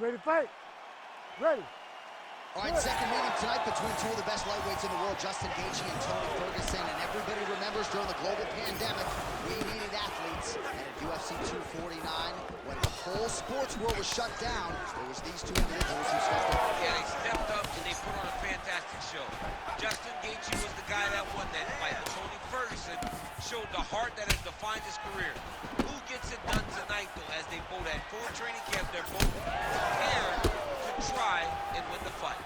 Ready to fight? Ready. All right, second meeting tonight between two of the best lightweights in the world, Justin Geathje and Tony Ferguson. And everybody remembers during the global pandemic, we needed athletes. And at UFC 249, when the whole sports world was shut down, it was these two individuals who stepped up. Yeah, they stepped up and they put on a fantastic show. Justin Geathje was the guy that won that fight, but Tony Ferguson showed the heart that has defined his career. Who gets it done tonight, though, as they both had full training camp, they're both prepared to try and win the fight.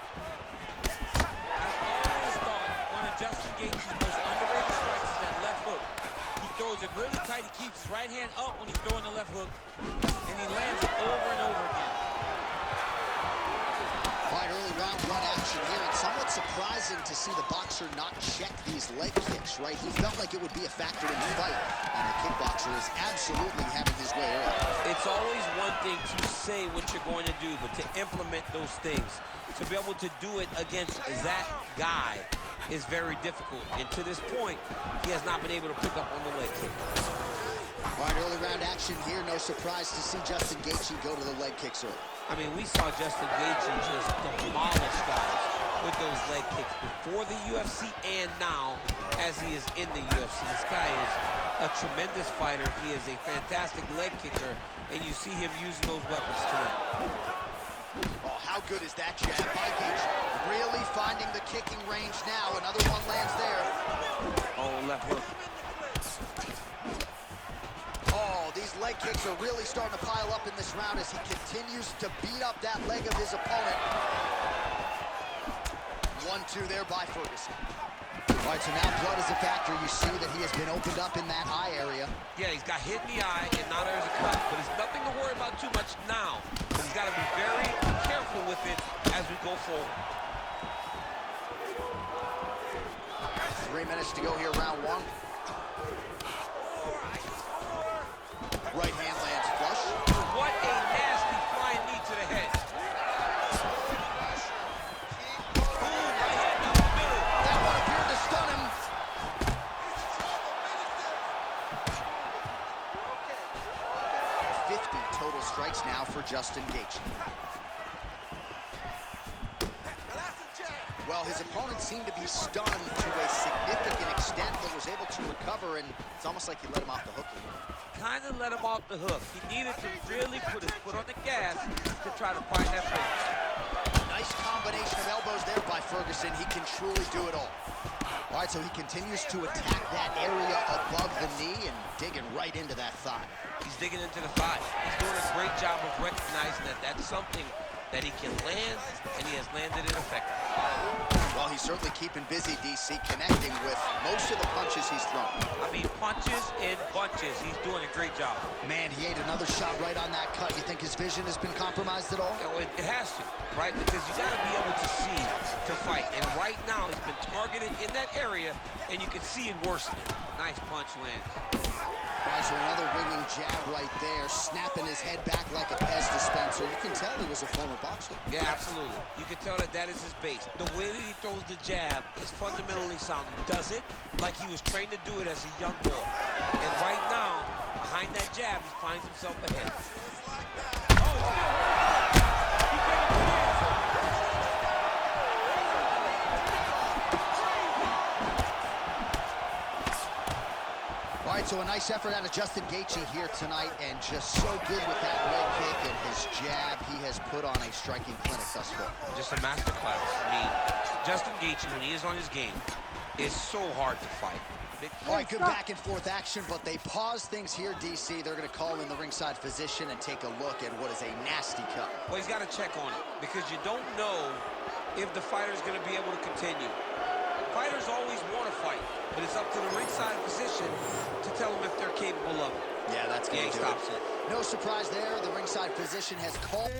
I've always thought one of Justin Geathje's most underrated strikes is that left hook. He throws it really tight. He keeps his right hand up when he's throwing the left hook, and he lands it over and over again. All right, early round one action here, and somewhat surprising to see the boxer not check these leg kicks, right? He felt like it would be a factor in the fight, and the kickboxer is absolutely having his way early. It's always one thing to say what you're going to do, but to implement those things, to be able to do it against that guy is very difficult. And to this point, he has not been able to pick up on the leg kick. All right, early round action here. No surprise to see Justin Geathje go to the leg kicks early. I mean, we saw Justin Geathje just demolish guys with those leg kicks before the UFC and now as he is in the UFC. This guy is a tremendous fighter. He is a fantastic leg kicker, and you see him using those weapons tonight. Oh, how good is that jab by Geathje? Really finding the kicking range now. Another one lands there. Oh, left hook. Oh, these leg kicks are really starting to pile up in this round as he continues to beat up that leg of his opponent. 1-2 there by Ferguson. All right, so now blood is a factor. You see that he has been opened up in that eye area. Yeah, he's got hit in the eye, and now there's a cut. But it's nothing to worry about too much now. But he's got to be very careful with it as we go forward. 3 minutes to go here, round one. Right hand lands flush. What a nasty flying knee to the head. Boom, right hand down the middle. That one appeared to stun him. Total strikes now for Justin Geathje. Well, his opponent seemed to be stunned to a significant extent, but was able to recover, and it's almost like he let him off the hook. Kind of let him off the hook. He needed to really put his foot on the gas to try to find that finish. Nice combination of elbows there by Ferguson. He can truly do it all. All right, so he continues to attack that area above the knee and digging right into that thigh. He's digging into the thigh. He's doing a great job of recognizing that that's something that he can land, and he has landed it effectively. Well, he's certainly keeping busy, DC, connecting with most of the punches he's thrown. I mean, punches in bunches. He's doing a great job. Man, he ate another shot right on that cut. You think his vision has been compromised at all? It has to, right? Because you got to be able to see to fight. And right now, he's been targeted in that area, and you can see it worsening. Nice punch lands. All right, so another ringing jab right there, snapping his head back like a Pez dispenser. You can tell he was a former boxer. Yeah, absolutely. You can tell that that is his base. The way that he throws the jab is fundamentally sound. He does it like he was trained to do it as a young boy. And right now, behind that jab, he finds himself ahead. Oh, it's still All right, so a nice effort out of Justin Geathje here tonight, and just so good with that leg kick and his jab. He has put on a striking clinic thus far. just a masterclass. I mean, Justin Geathje, when he is on his game, is so hard to fight. All right, good back and forth action, but they pause things here, DC. They're going to call in the ringside physician and take a look at what is a nasty cut. Well, he's got to check on it because you don't know if the fighter's going to be able to continue. Fighters always want to fight, but it's up to the ringside physician to tell them if they're capable of it. Yeah, that's going to he stops it. No surprise there. The ringside physician has called.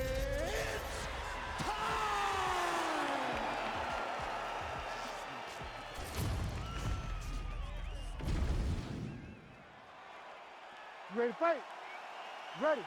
Ready to fight? Ready.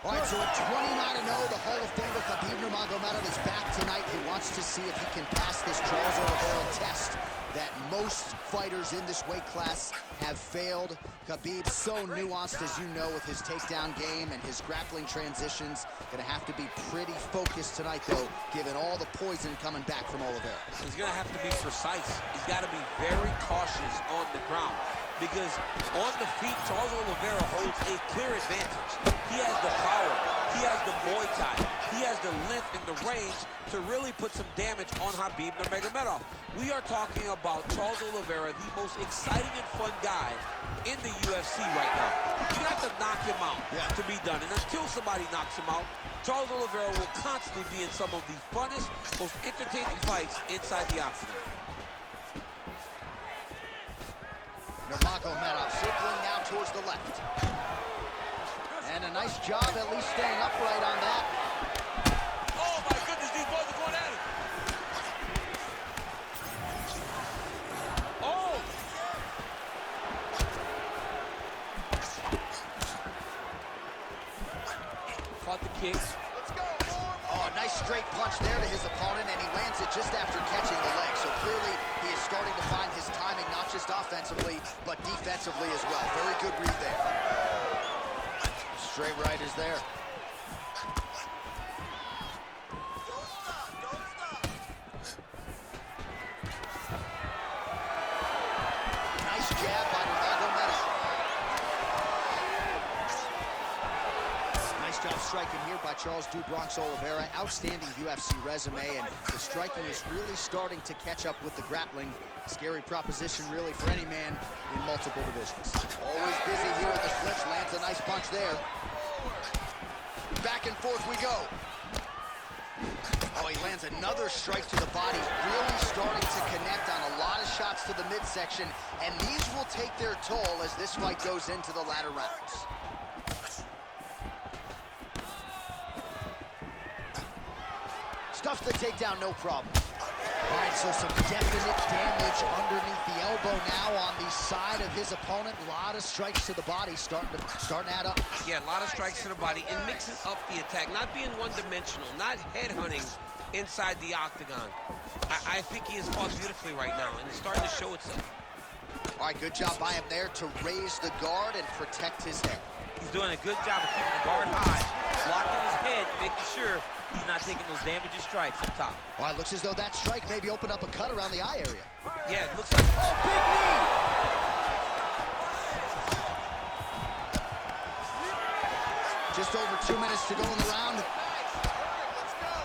All right, so at 29-0, the Hall of Famer Khabib Nurmagomedov is back tonight. He wants to see if he can pass this Charles Oliveira test that most fighters in this weight class have failed. Khabib's so nuanced, as you know, with his takedown game and his grappling transitions. Gonna have to be pretty focused tonight, though, given all the poison coming back from Oliveira. He's gonna have to be precise. He's gotta be very cautious on the ground, because on the feet, Charles Oliveira holds a clear advantage. He has the power, he has the Muay Thai, he has the length and the range to really put some damage on Khabib Nurmagomedov. We are talking about Charles Oliveira, the most exciting and fun guy in the UFC right now. You have to knock him out to be done. And until somebody knocks him out, Charles Oliveira will constantly be in some of the funnest, most entertaining fights inside the octagon. Nurmagomedov circling now towards the left. And a nice job at least staying upright on that. Oh my goodness, these boys are going at it. Oh! Caught the kick. Oh, nice straight punch there to his opponent, and he lands it just after catching the leg. So clearly, he is starting to find his timing, not just offensively, but defensively as well. Very good read there. Straight right is there. Nice jab by Nurmagomedov. Nice job striking here by Charles "Du Bronx" Oliveira. Outstanding UFC resume, and the striking is really starting to catch up with the grappling. Scary proposition, really, for any man in multiple divisions. Always busy here with the clinch. Lands a nice punch there. Back and forth we go. Oh, he lands another strike to the body, really starting to connect on a lot of shots to the midsection, and these will take their toll as this fight goes into the latter rounds. Stuffs the takedown, no problem. All right, so some definite damage underneath the elbow now on the side of his opponent. A lot of strikes to the body, starting to add up. Yeah, a lot of strikes to the body and mixing up the attack, not being one-dimensional, not headhunting inside the octagon. I think he has fought beautifully right now, and it's starting to show itself. All right, good job by him there to raise the guard and protect his head. He's doing a good job of keeping the guard high, blocking his head, making sure he's not taking those damaging strikes up top. All right, looks as though that strike maybe opened up a cut around the eye area. Yeah, it looks like... Oh, big knee! Just over 2 minutes to go in the round. Let's go.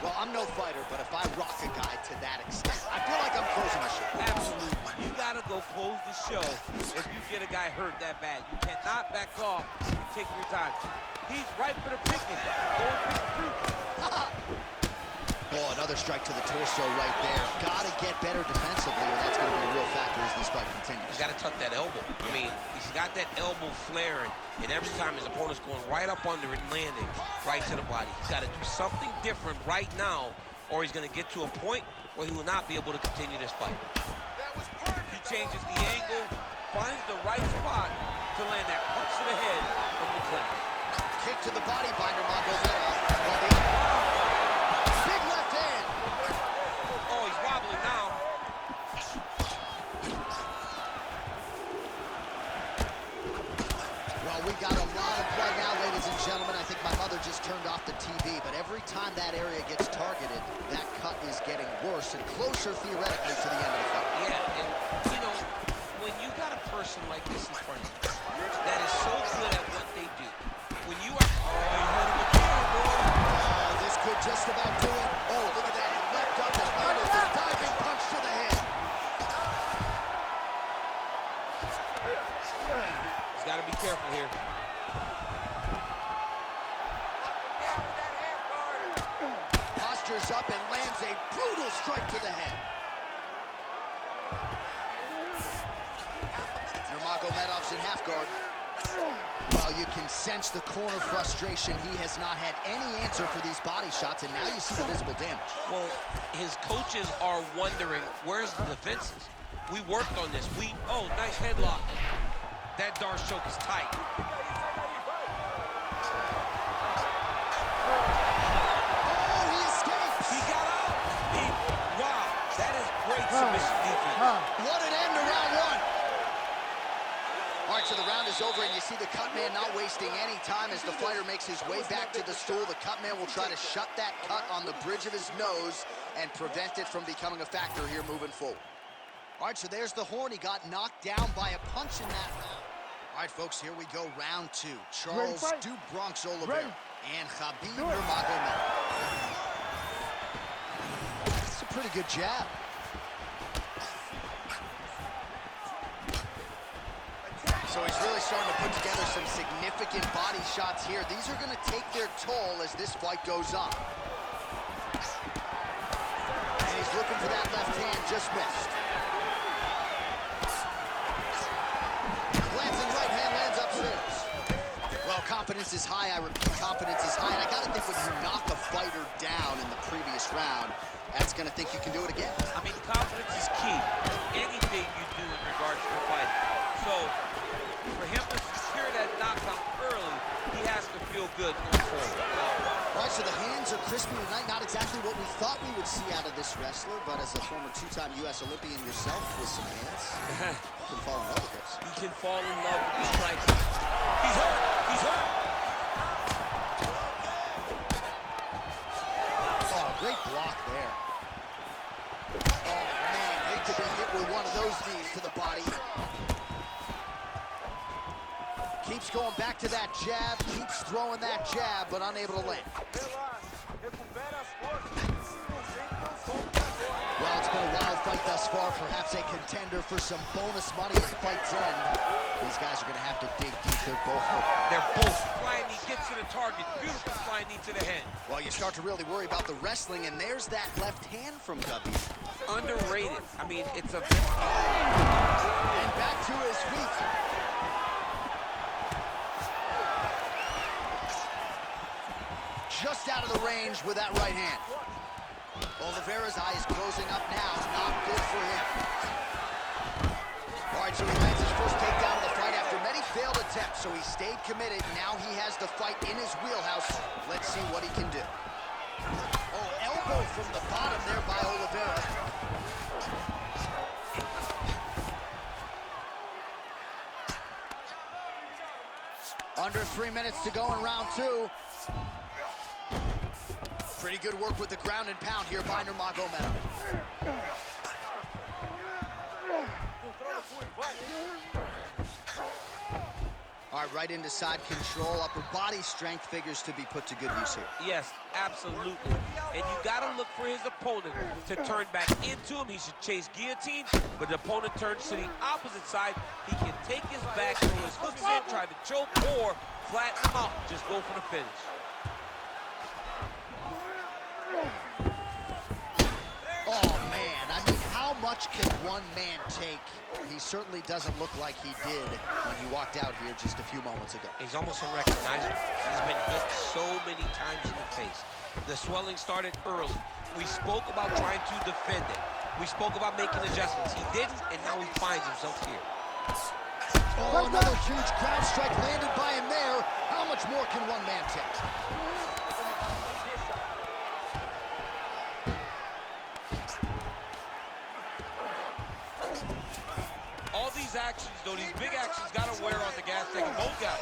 Well, I'm no fighter, but if I rock a guy to that extent, I feel like I'm closing the show. Absolutely. You gotta go close the show if you get a guy hurt that bad. You cannot back off and take your time. He's right for the picking. Go and pick the fruit. Oh, another strike to the torso right there. Gotta get better defensively, or that's gonna be a real factor as this fight continues. He's gotta tuck that elbow. I mean, he's got that elbow flaring, and every time his opponent's going right up under it and landing right to the body. He's gotta do something different right now, or he's gonna get to a point where he will not be able to continue this fight. He changes the angle, finds the right spot to land that punch to the head from the clinch. Kick to the body by Nurmagomedov. Big left hand. Oh, he's wobbling now. Well, we got a lot of blood now, ladies and gentlemen. I think my mother just turned off the TV, but every time that area gets targeted, that cut is getting worse and closer, theoretically, to the end of the fight. Yeah, and, you know, when you got a person like this in front of you that is so good at what they do, when you are... Oh, you heard him again, boy. Oh, this could just about do it. Oh, look at that. He leapt up and landed this diving punch to the head. He's got to be careful here. Postures up and lands a brutal strike to the head. Nurmagomedov's in half guard. Well, you can sense the corner frustration. He has not had any answer for these body shots, and now you see the visible damage. Well, his coaches are wondering, where's the defenses? We worked on this. Oh, nice headlock. That Darce choke is tight. Oh, he escapes. He got out. Wow, that is great submission. What an end to round one. All right, so the round is over, and you see the cut man not wasting any time as the fighter makes his way back to the stool. The cut man will try to shut that cut on the bridge of his nose and prevent it from becoming a factor here moving forward. All right, so there's the horn. He got knocked down by a punch in that round. All right, folks, here we go, round two. Charles Du Bronx Oliveira and Khabib Nurmagomedov. That's a pretty good jab. So he's really starting to put together some significant body shots here. These are going to take their toll as this fight goes on. And he's looking for that left hand, just missed. Glancing right hand lands upstairs. Well, confidence is high. I repeat, confidence is high. And I got to think when you knock a fighter down in the previous round, that's going to think you can do it again. I mean, confidence is key in anything you do in regards to fighting. So, for him to secure that knockdown early, he has to feel good going forward. All right, so the hands are crispy tonight. Not exactly what we thought we would see out of this wrestler, but as a former two-time U.S. Olympian yourself with some hands, you can fall in love with this. He can fall in love with the strikes. He's hurt. He's hurt. Oh, great block there. Oh, man, hate to be hit with one of those knees to the body. Keeps going back to that jab, keeps throwing that jab, but unable to land. Well, it's been a wild fight thus far, perhaps a contender for some bonus money at fight's end. These guys are going to have to dig deep. They're both flying knee, gets to the target. Beautiful flying knee to the head. Well, you start to really worry about the wrestling, and there's that left hand from Geathje. Underrated. I mean, it's a... And back to his feet. Just out of the range with that right hand. Oliveira's eye is closing up now. Not good for him. All right, so he lands his first takedown of the fight after many failed attempts. So he stayed committed. Now he has the fight in his wheelhouse. Let's see what he can do. Oh, elbow from the bottom there by Oliveira. Under 3 minutes to go in round two. Pretty good work with the ground and pound here by Nurmagomedov. All right, right into side control. Upper body strength figures to be put to good use here. Yes, absolutely. And you got to look for his opponent to turn back into him. He should chase guillotine, but the opponent turns to the opposite side. He can take his back, throw his hooks in, try to choke, or flatten him out. Just go for the finish. Oh, man. I mean, how much can one man take? He certainly doesn't look like he did when he walked out here just a few moments ago. He's almost unrecognizable. He's been hit so many times in the face. The swelling started early. We spoke about trying to defend it. We spoke about making adjustments. He didn't, and now he finds himself here. Oh, another huge ground strike landed by him there. How much more can one man take? All these actions, though, these big actions got to wear on the gas tank of both guys.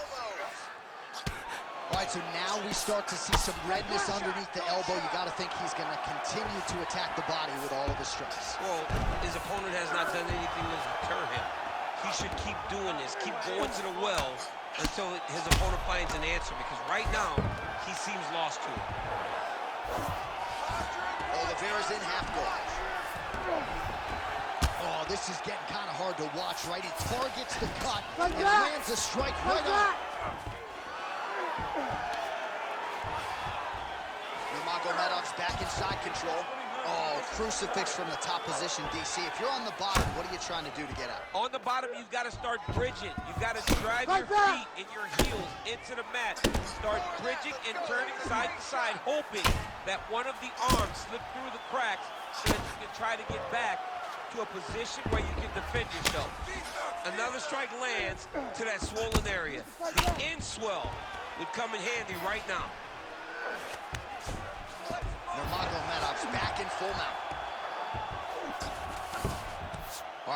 All right, so now we start to see some redness underneath the elbow. You got to think he's going to continue to attack the body with all of his strikes. Well, his opponent has not done anything to deter him. He should keep doing this, keep going to the well until his opponent finds an answer, because right now, he seems lost to it. Oliveira's in half guard. Oh, this is getting kind of hard to watch, right? He targets the cut and lands a strike right on. Nurmagomedov's back in side control. Oh, crucifix from the top position, DC. If you're on the bottom, what are you trying to do to get out? On the bottom, you've got to start bridging. You've got to drive your feet and your heels into the mat. Start bridging and turning side to side, hoping that one of the arms slip through the cracks so that you can try to get back to a position where you can defend yourself. Another strike lands to that swollen area. The in swell would come in handy right now. Nurmagomedov's back in full mount.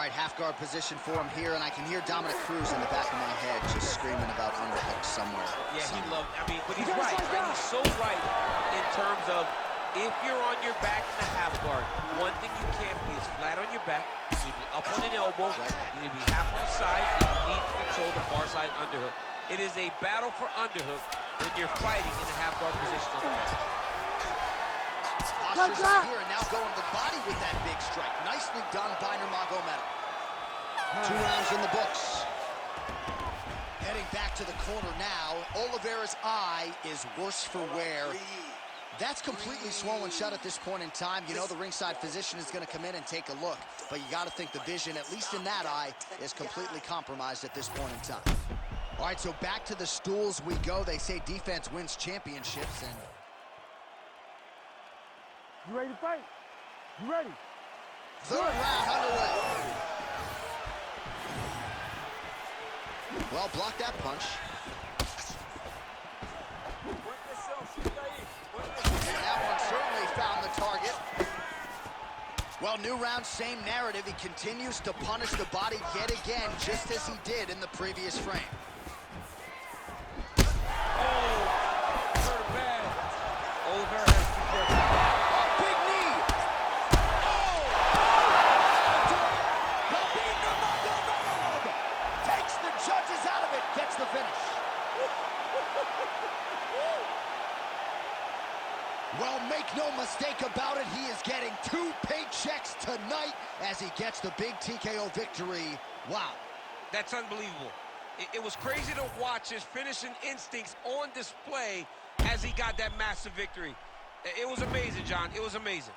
right, half guard position for him here, and I can hear Dominic Cruz in the back of my head just screaming about underhooks somewhere. Yeah, he loved, I mean, but he's right. He's so right in terms of if you're on your back in the half guard, one thing you can't be is flat on your back. You need to be up on an elbow. You need to be half on the side. And you need to control the far side underhook. It is a battle for underhook when you're fighting in the half guard position on the back. Postures up here and now going to the body with that big strike. Nicely done by Nurmagomedov. 2 rounds in the books. Heading back to the corner now. Oliveira's eye is worse for wear. That's completely swollen shut at this point in time. You know the ringside physician is going to come in and take a look, but you got to think the vision, at least in that eye, is completely compromised at this point in time. All right, so back to the stools we go. They say defense wins championships, and You ready to fight? You ready? third round underway. Well, block that punch. And that one certainly found the target. Well, new round, same narrative. He continues to punish the body yet again, just as he did in the previous frame. Well, make no mistake about it, he is getting 2 paychecks tonight as he gets the big TKO victory. Wow. That's unbelievable. It was crazy to watch his finishing instincts on display as he got that massive victory. It was amazing, John. It was amazing.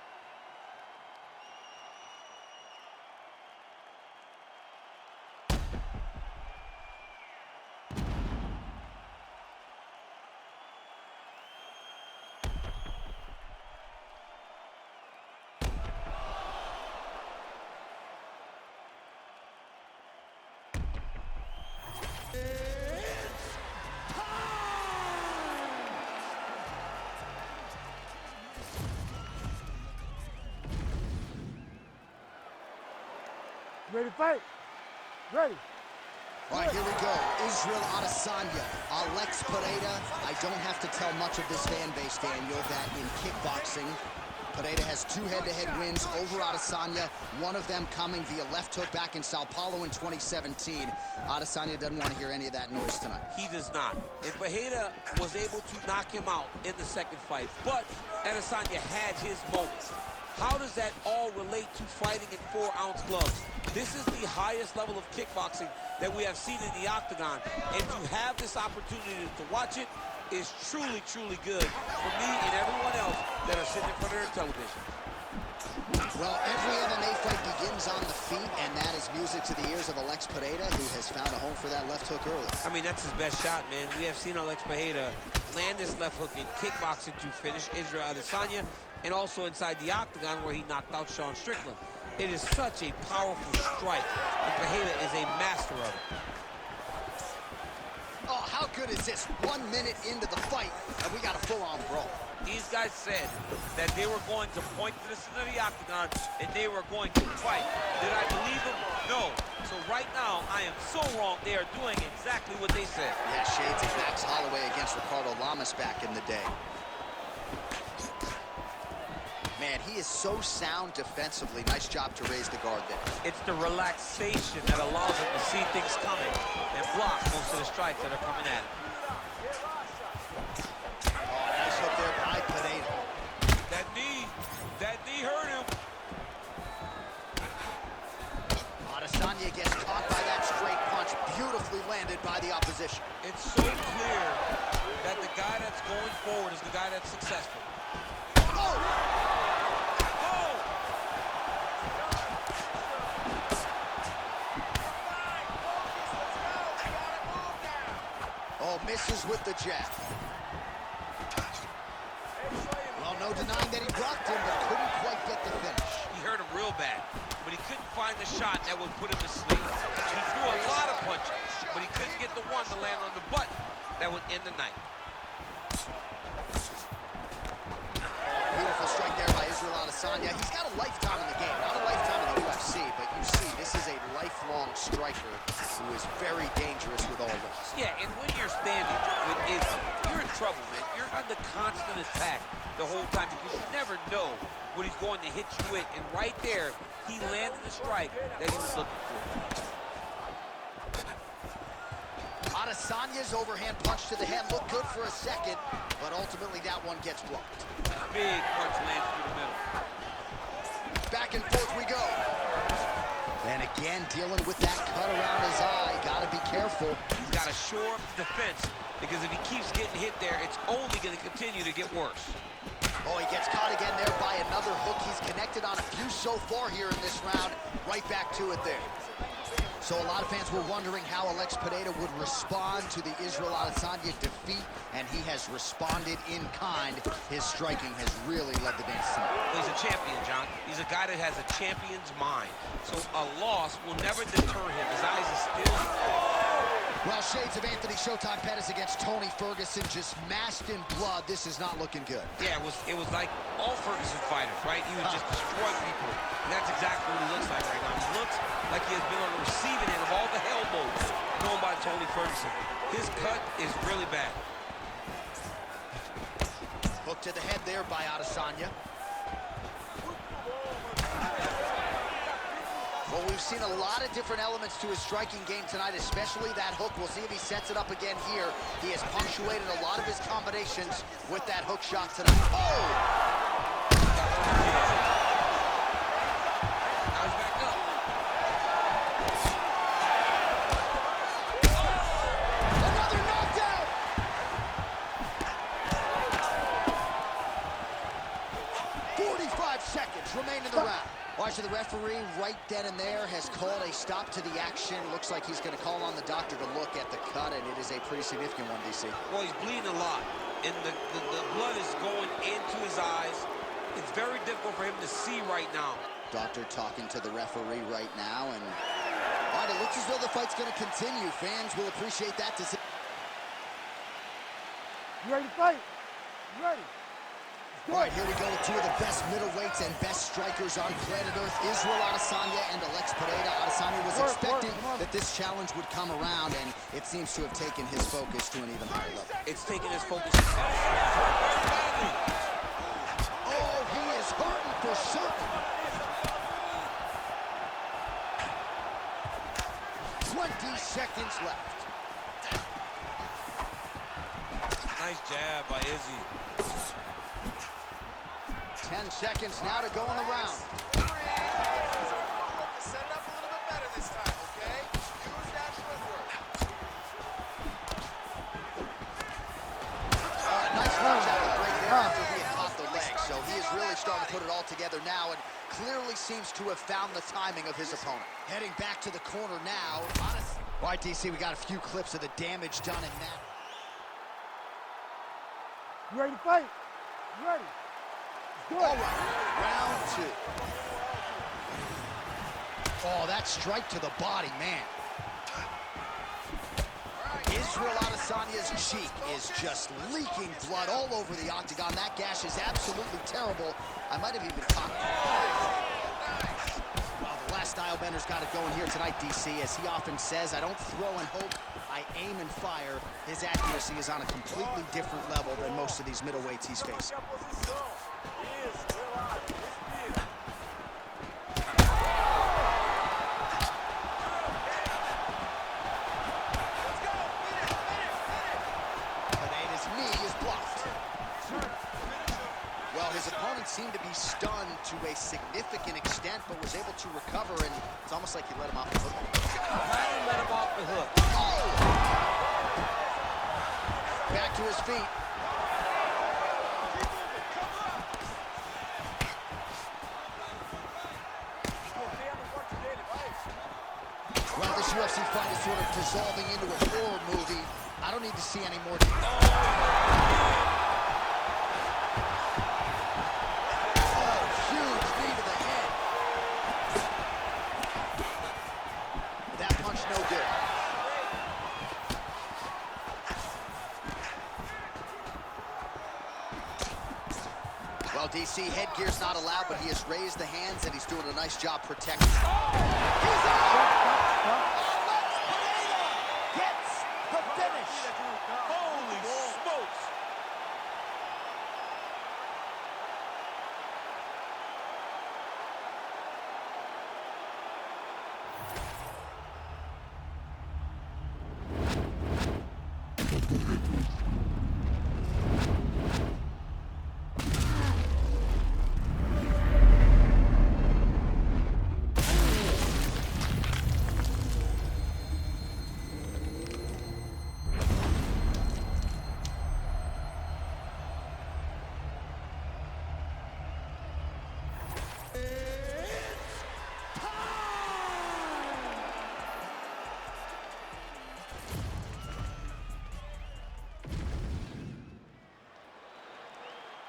Ready to fight? Ready. All right, here we go. Israel Adesanya, Alex Pereira. I don't have to tell much of this fan base, Daniel, that in kickboxing, Pereira has 2 head-to-head wins over Adesanya, one of them coming via left hook back in Sao Paulo in 2017. Adesanya doesn't want to hear any of that noise tonight. He does not. And Pereira was able to knock him out in the second fight, but Adesanya had his moments. How does that all relate to fighting in 4-ounce gloves? This is the highest level of kickboxing that we have seen in the octagon, and to have this opportunity to watch it is truly, truly good for me and everyone else that are sitting in front of their television. Well, every MMA fight begins on the feet, and that is music to the ears of Alex Pereira, who has found a home for that left hook early. I mean, that's his best shot, man. We have seen Alex Pereira land this left hook in kickboxing to finish Israel Adesanya, and also inside the octagon where he knocked out Sean Strickland. It is such a powerful strike, and Pereira is a master of it. Oh, how good is this? 1 minute into the fight, and we got a full-on brawl. These guys said that they were going to point to the center of the octagon and they were going to fight. Did I believe them? No. So right now, I am so wrong. They are doing exactly what they said. Yeah, shades of Max Holloway against Ricardo Lamas back in the day. Man, he is so sound defensively. Nice job to raise the guard there. It's the relaxation that allows him to see things coming and block most of the strikes that are coming at him. Oh, nice hook there by Pereira. That knee hurt him. Adesanya gets caught by that straight punch, beautifully landed by the opposition. It's so clear that the guy that's going forward is the guy that's successful. Oh! Oh, misses with the jab. Well, no denying that he blocked him, but couldn't quite get the finish. He hurt him real bad, but he couldn't find the shot that would put him to sleep. He threw a lot of punches, but he couldn't get the one to land on the button that would end the night. Beautiful strike there by Israel Adesanya. He's got a lifetime in the game, not a lifetime in the UFC, but you see, this is a striker who is very dangerous with all looks. Yeah, and when you're standing with Izzy, you're in trouble, man. You're under constant attack the whole time because you never know what he's going to hit you with. And right there, he landed the strike that he was looking for. Adesanya's overhand punch to the head looked good for a second, but ultimately that one gets blocked. Big punch lands through the middle. Back and forth we go. And again, dealing with that cut around his eye. Got to be careful. He's got to shore up the defense because if he keeps getting hit there, it's only going to continue to get worse. Oh, he gets caught again there by another hook. He's connected on a few so far here in this round. Right back to it there. So a lot of fans were wondering how Alex Pineda would respond to the Israel Adesanya defeat, and he has responded in kind. His striking has really led the dance tonight. Well, he's a champion, John. He's a guy that has a champion's mind. So a loss will never deter him. His eyes are still... Well, shades of Anthony Showtime Pettis against Tony Ferguson, just masked in blood. This is not looking good. Yeah, it was like all Ferguson fighters, right? He would just destroy people. And that's exactly what he looks like right now. He looks like he has been on the receiving end of all the elbows thrown by Tony Ferguson. His cut is really bad. Hook to the head there by Adesanya. Well, we've seen a lot of different elements to his striking game tonight, especially that hook. We'll see if he sets it up again here. He has punctuated a lot of his combinations with that hook shot tonight. Oh! Now he's back up. Another knockdown! 45 seconds remain in the round. Watching the referee right then and there has called a stop to the action. Looks like he's going to call on the doctor to look at the cut, and it is a pretty significant one, DC. Well, he's bleeding a lot, and the blood is going into his eyes. It's very difficult for him to see right now. Doctor talking to the referee right now, and all right, it looks as though the fight's going to continue. Fans will appreciate that. You ready to fight? You ready? All right, here we go with two of the best middleweights and best strikers on planet Earth, Israel Adesanya and Alex Pineda. Adesanya was expecting that this challenge would come around, and it seems to have taken his focus to an even higher level. It's taken his focus. Oh, he is hurting for certain. 20 seconds left. Nice jab by Izzy. 10 seconds now to go in the round. Set it up a little bit better this time, okay? Use that footwork. Nice punch out of the break there after he had caught the leg. So he is really starting to put it all together now and clearly seems to have found the timing of his opponent. Heading back to the corner now. All right, DC, we got a few clips of the damage done in that. You ready to fight? You ready? All right, round two. Oh, that strike to the body, man. Israel Adesanya's cheek is just leaking blood all over the octagon. That gash is absolutely terrible. I might have even caught it. Well, the last style bender's got it going here tonight, DC. As he often says, I don't throw and hope, I aim and fire. His accuracy is on a completely different level than most of these middleweights he's facing. Pineda's knee is blocked. Well, his opponent seemed to be stunned to a significant extent, but was able to recover, and it's almost like he let him off the hook. Finally let him off the hook. Oh! Back to his feet. Well, this UFC fight is sort of dissolving into a horror movie. I don't need to see any more. Oh, huge knee to the head. That punch no good. Well, DC, headgear's not allowed, but he has raised the hands and he's doing a nice job protecting. He's out! Gets the finish. Holy smokes!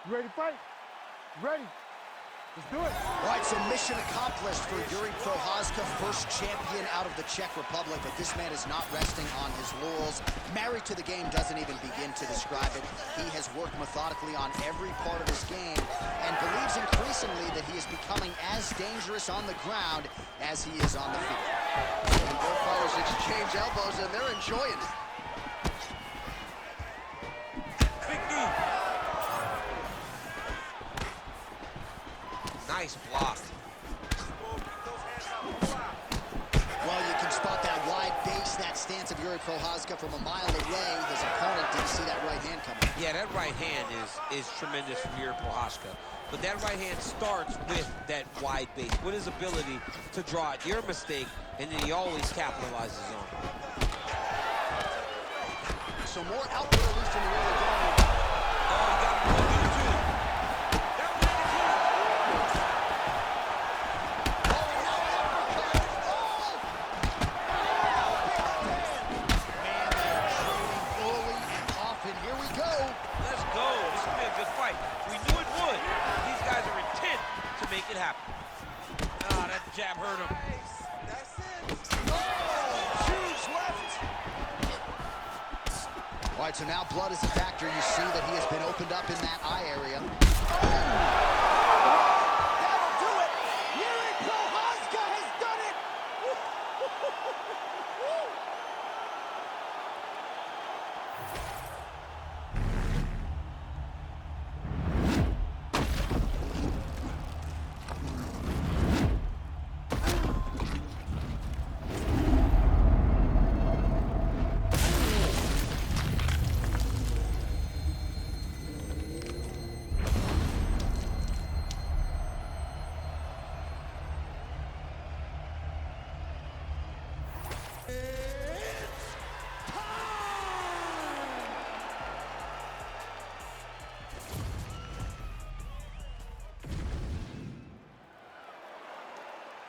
You ready to fight? You ready? Let's do it. All right, so mission accomplished for Yuri Prochazka, first champion out of the Czech Republic, but this man is not resting on his laurels. Married to the game doesn't even begin to describe it. He has worked methodically on every part of his game and believes increasingly that he is becoming as dangerous on the ground as he is on the field. And both fighters exchange elbows, and they're enjoying it. Big knee. Nice block. Well, you can spot that wide base, that stance of Yuri Prochazka from a mile away. His opponent didn't see that right hand coming. Yeah, that right hand is tremendous from Yuri Prochazka. But that right hand starts with that wide base, with his ability to draw out your mistake, and then he always capitalizes on it. So more output, at least in the early going. Oh, he got him with it too. That was it too. Let's go. This will be a good fight. We knew it would. These guys are intent to make it happen. Ah, that jab hurt him. That's it. Huge left. All right, so now blood is a factor. You see that he has been opened up in that eye area. That'll do it. Yuri Prochazka has done it.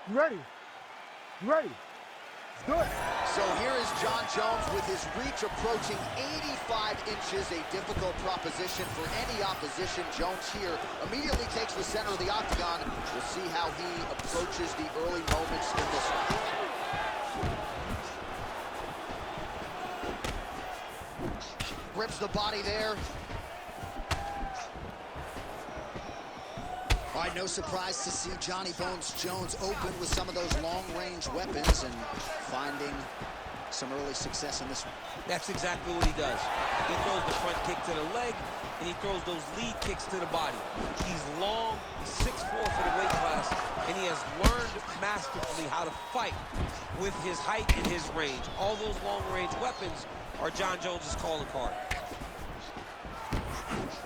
You ready? You ready? Let's do it. So here is John Jones with his reach approaching 85 inches, a difficult proposition for any opposition. Jones here immediately takes the center of the octagon. We'll see how he approaches the early moments in this one. Grips the body there. All right, no surprise to see Johnny Bones Jones open with some of those long-range weapons and finding some early success in this one. That's exactly what he does. He throws the front kick to the leg, and he throws those lead kicks to the body. He's long, he's 6'4" for the weight class, and he has learned masterfully how to fight with his height and his range. All those long-range weapons are John Jones's calling card.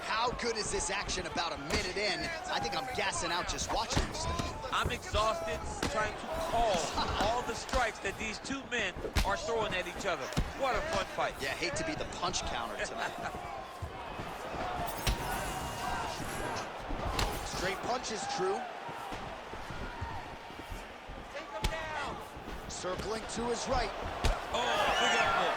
How good is this action about a minute in? I think I'm gassing out just watching this thing. I'm exhausted trying to call all the strikes that these two men are throwing at each other. What a fun fight. Yeah, hate to be the punch counter tonight. Straight punch is true. Take him down. Circling to his right. Oh, big elbow.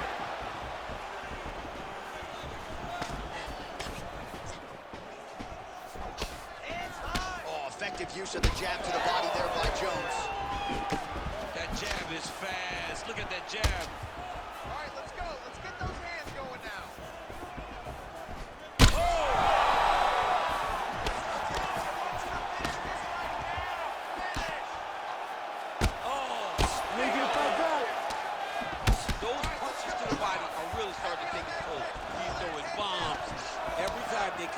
Effective use of the jab to the body there by Jones. That jab is fast. Look at that jab. All right, let's go. Let's get those hands going now.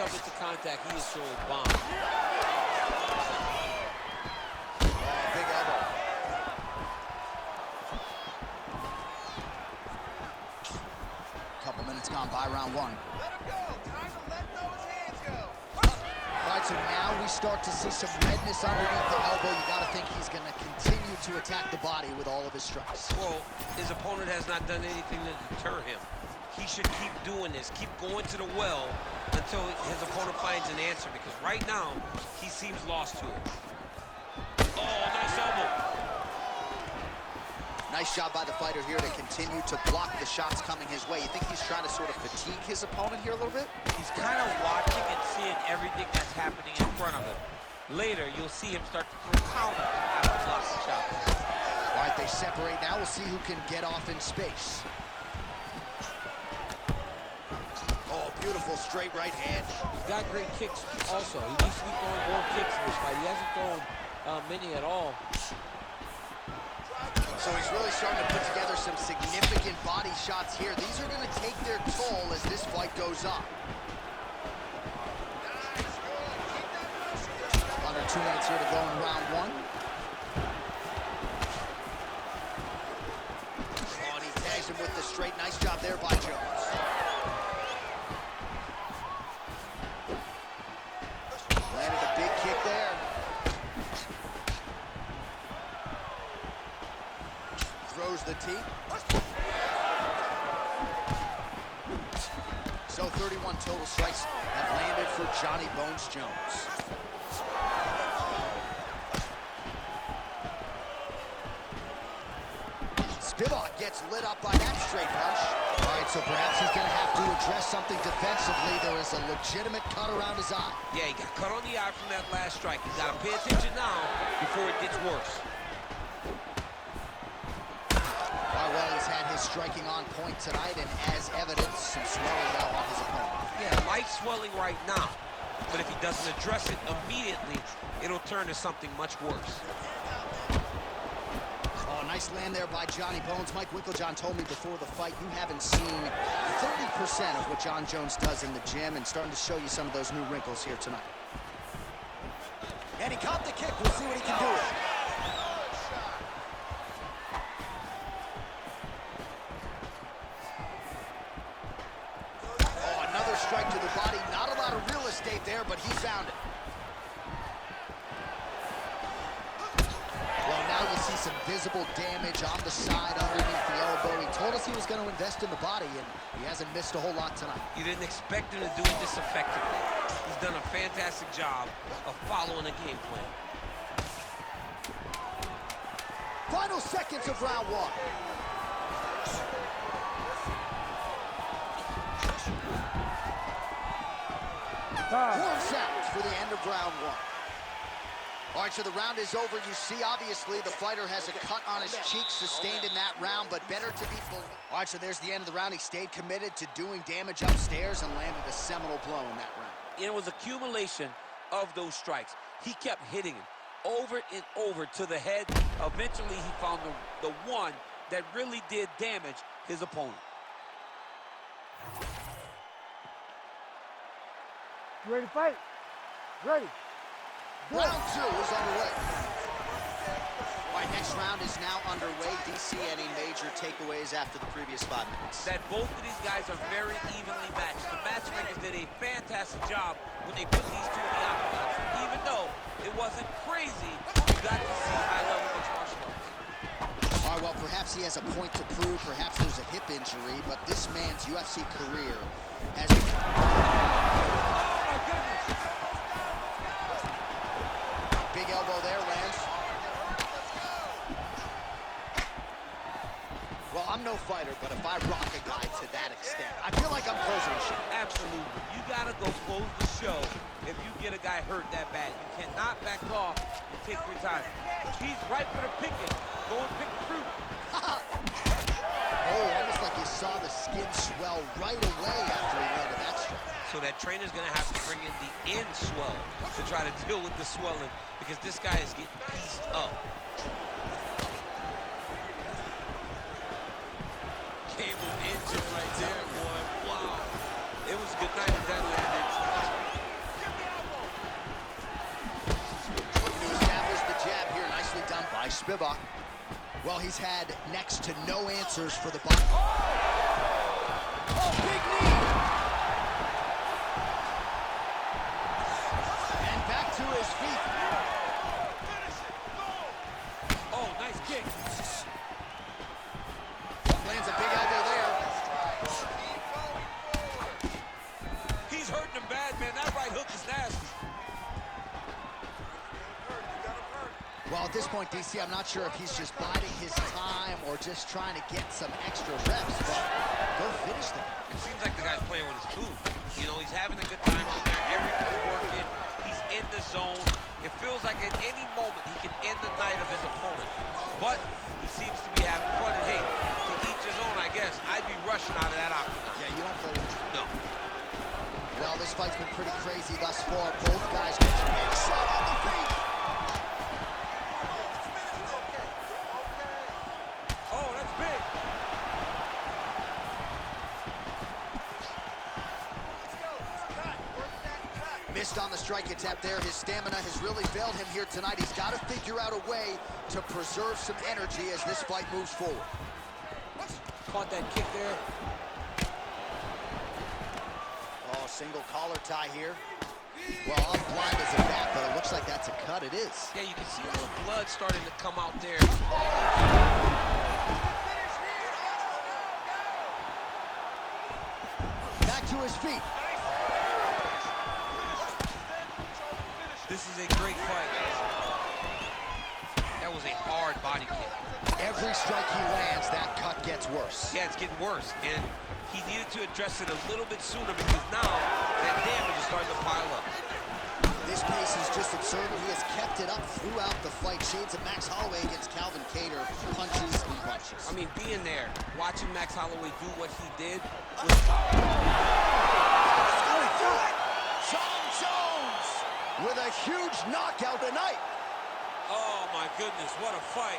come into contact, he is showing bomb. Big elbow. Couple minutes gone by round one. Let him go. Time to let those hands go. All right, so now we start to see some redness underneath the elbow. You got to think he's going to continue to attack the body with all of his strikes. Well, his opponent has not done anything to deter him. He should keep doing this, keep going to the well until his opponent finds an answer, because right now, he seems lost to it. Oh, nice elbow. Nice job by the fighter here to continue to block the shots coming his way. You think he's trying to sort of fatigue his opponent here a little bit? He's kind of watching and seeing everything that's happening in front of him. Later, you'll see him start to throw counters after block the shots. All right, they separate now. We'll see who can get off in space. Oh, beautiful straight right hand. He's got great kicks also. He needs to be throwing more kicks in this fight. He hasn't thrown many at all. So he's really starting to put together some significant body shots here. These are going to take their toll as this fight goes on. Under 2 minutes here to go in round one. Oh, and he tags him with the straight. Nice job there by Jones. Landed a big kick there. Throws the teep. So 31 total strikes have landed for Johnny Bones Jones. Spivak gets lit up by that straight punch. All right, so perhaps he's going to have to address something defensively. There is a legitimate cut around his eye. Yeah, he got cut on the eye from that last strike. He's got to pay attention now before it gets worse. Well, he's had his striking on point tonight, and as evidence, some swelling now on his opponent. Yeah, light swelling right now. But if he doesn't address it immediately, it'll turn to something much worse. Oh, nice land there by Johnny Bones. Mike Winklejohn told me before the fight you haven't seen 30% of what John Jones does in the gym, and starting to show you some of those new wrinkles here tonight. And he caught the kick. We'll see what he can do with it. Strike to the body. Not a lot of real estate there, but he found it. Well, now you see some visible damage on the side underneath the elbow. He told us he was going to invest in the body, and he hasn't missed a whole lot tonight. You didn't expect him to do this effectively. He's done a fantastic job of following a game plan. Final seconds of round one. Horn sounds for the end of round one. All right, so the round is over. You see, obviously, the fighter has a cut on his cheek sustained in that round, but better to be full. All right, so there's the end of the round. He stayed committed to doing damage upstairs and landed a seminal blow in that round. It was accumulation of those strikes. He kept hitting him over and over to the head. Eventually, he found the one that really did damage his opponent. You ready to fight? Ready. Round two is underway. All right, next round is now underway. DC, any major takeaways after the previous 5 minutes? That both of these guys are very evenly matched. The matchmakers did a fantastic job when they put these two in the octagon. Even though it wasn't crazy, you got to see high-level mixed martial arts. All right, well, perhaps he has a point to prove. Perhaps there's a hip injury, but this man's UFC career has... Big elbow there, lands. Well, I'm no fighter, but if I rock a guy to that extent, I feel like I'm closing the show. Absolutely. You got to go close the show if you get a guy hurt that bad. You cannot back off and take your time. He's right for the picking. Go and pick the fruit. Oh, almost like you saw the skin swell right away after he landed that strike. So that trainer's going to have to bring in the in swell to try to deal with the swelling, because this guy is getting pieced up. Cable engine right there, boy. Wow. It was a good night as that landed. Spivak. Well, he's had next to no answers for the body. Oh, big knee! And back to his feet. Oh, nice kick. Lands a big elbow there. He's hurting him bad, man. That right hook is nasty. Well, at this point, DC, I'm not sure if he's just biding his time or just trying to get some extra reps, but go finish them. It seems like the guy's playing with his food. You know, he's having a good time out there. Everything's working. He's in the zone. It feels like at any moment he can end the night of his opponent. But he seems to be having fun. And hey, to each his own, I guess. I'd be rushing out of that octagon. Yeah, you don't play with him. No. Well, this fight's been pretty crazy thus far. Both guys get a big shot on the feet. Oh, that's big. Missed on the strike attempt there. His stamina has really failed him here tonight. He's got to figure out a way to preserve some energy as this fight moves forward. Caught that kick there. Oh, single collar tie here. Well, I'm blind as a bat, but it looks like that's a cut. It is. Yeah, you can see a little blood starting to come out there. Back to his feet. This is a great fight. That was a hard body kick. Every strike he lands, that cut gets worse. Yeah, it's getting worse. And he needed to address it a little bit sooner because now that damage is starting to pile up. This pace is just absurd. He has kept it up throughout the fight. Shades of Max Holloway against Calvin Kattar. Punches and punches. I mean, being there, watching Max Holloway do what he did was... John Jones with a huge knockout tonight. Oh, my goodness, what a fight.